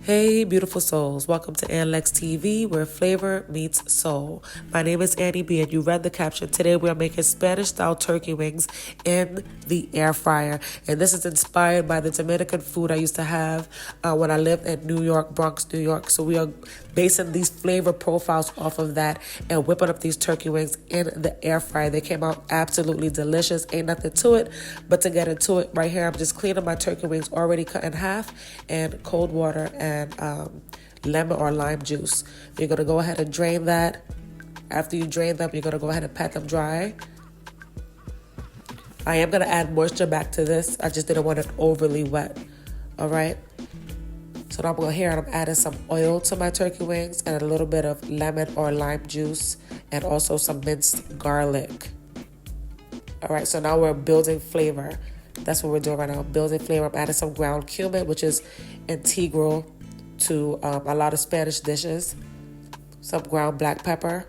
Hey, beautiful souls. Welcome to Anlex TV, where flavor meets soul. My name is Annie B, and you read the caption. Today, we are making Spanish-style turkey wings in the air fryer. And this is inspired by the Dominican food I used to have when I lived in New York, Bronx, New York. So we are basing these flavor profiles off of that and whipping up these turkey wings in the air fryer. They came out absolutely delicious. Ain't nothing to it. But to get into it, right here, I'm just cleaning my turkey wings already cut in half and cold water and lemon or lime juice. You're going to go ahead and drain that. After you drain them, you're going to go ahead and pat them dry. I am going to add moisture back to this. I just didn't want it overly wet. All right. So now I'm going here and I'm adding some oil to my turkey wings and a little bit of lemon or lime juice and also some minced garlic. All right. So now we're building flavor. That's what we're doing right now. Building flavor. I'm adding some ground cumin, which is integral to a lot of Spanish dishes. Some ground black pepper.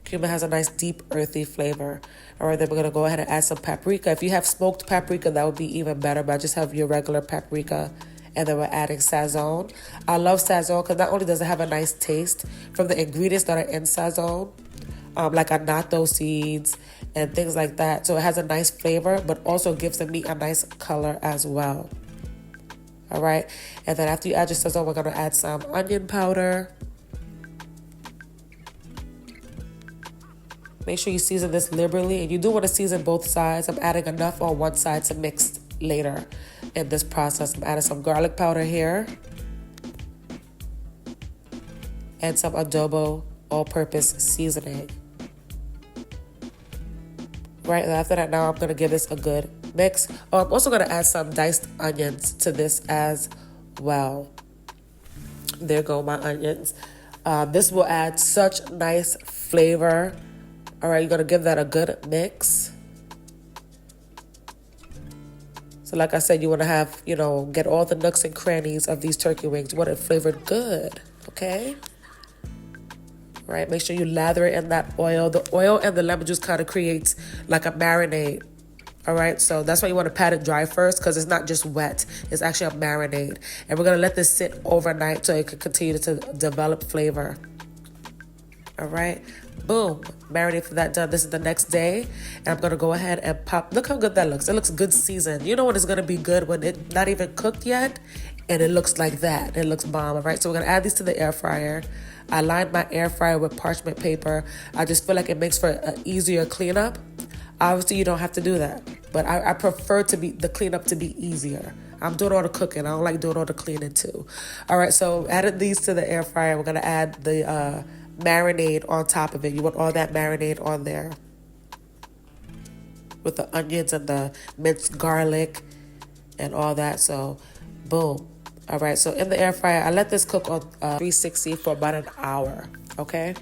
Cumin has a nice deep earthy flavor. All right, then we're going to go ahead and add some paprika. If you have smoked paprika, that would be even better, but I just have your regular paprika. And then we're adding Sazón. I love Sazón because not only does it have a nice taste from the ingredients that are in Sazón, like annatto seeds and things like that. So it has a nice flavor, but also gives the meat a nice color as well. All right. And then after you add your Sazón, we're going to add some onion powder. Make sure you season this liberally. And you do want to season both sides. I'm adding enough on one side to mix later in this process. I'm adding some garlic powder here. And some adobo all-purpose seasoning. Right, and after that, now I'm going to give this a good mix. Oh, I'm also going to add some diced onions to this as well. There go my onions. This will add such nice flavor. All right, you're going to give that a good mix. So like I said, you want to have, get all the nooks and crannies of these turkey wings. You want it flavored good, okay? Right, make sure you lather it in that oil. The oil and the lemon juice kind of creates like a marinade. All right, so that's why you want to pat it dry first because it's not just wet. It's actually a marinade. And we're going to let this sit overnight so it can continue to develop flavor. All right, boom, marinade for that done. This is the next day. And I'm going to go ahead and pop. Look how good that looks. It looks good seasoned. You know when it's going to be good when it's not even cooked yet? And it looks like that. It looks bomb. All right, so we're going to add these to the air fryer. I lined my air fryer with parchment paper. I just feel like it makes for an easier cleanup. Obviously, you don't have to do that. But I prefer the cleanup to be easier. I'm doing all the cooking. I don't like doing all the cleaning too. All right, so added these to the air fryer. We're going to add the marinade on top of it. You want all that marinade on there. With the onions and the minced garlic and all that. So, boom. All right, so in the air fryer, I let this cook on 360 for about an hour, okay?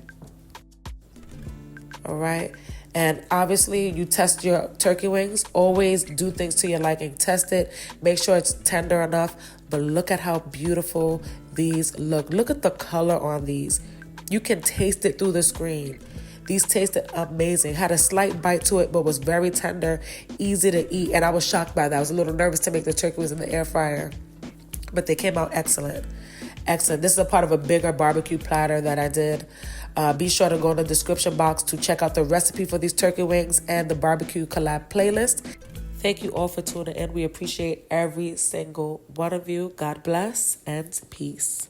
All right, and obviously you test your turkey wings. Always do things to your liking. Test it, make sure it's tender enough, but look at how beautiful these look. Look at the color on these. You can taste it through the screen. These tasted amazing. Had a slight bite to it, but was very tender, easy to eat, and I was shocked by that. I was a little nervous to make the turkey wings in the air fryer. But they came out excellent. Excellent. This is a part of a bigger barbecue platter that I did. Be sure to go in the description box to check out the recipe for these turkey wings and the barbecue collab playlist. Thank you all for tuning in. We appreciate every single one of you. God bless and peace.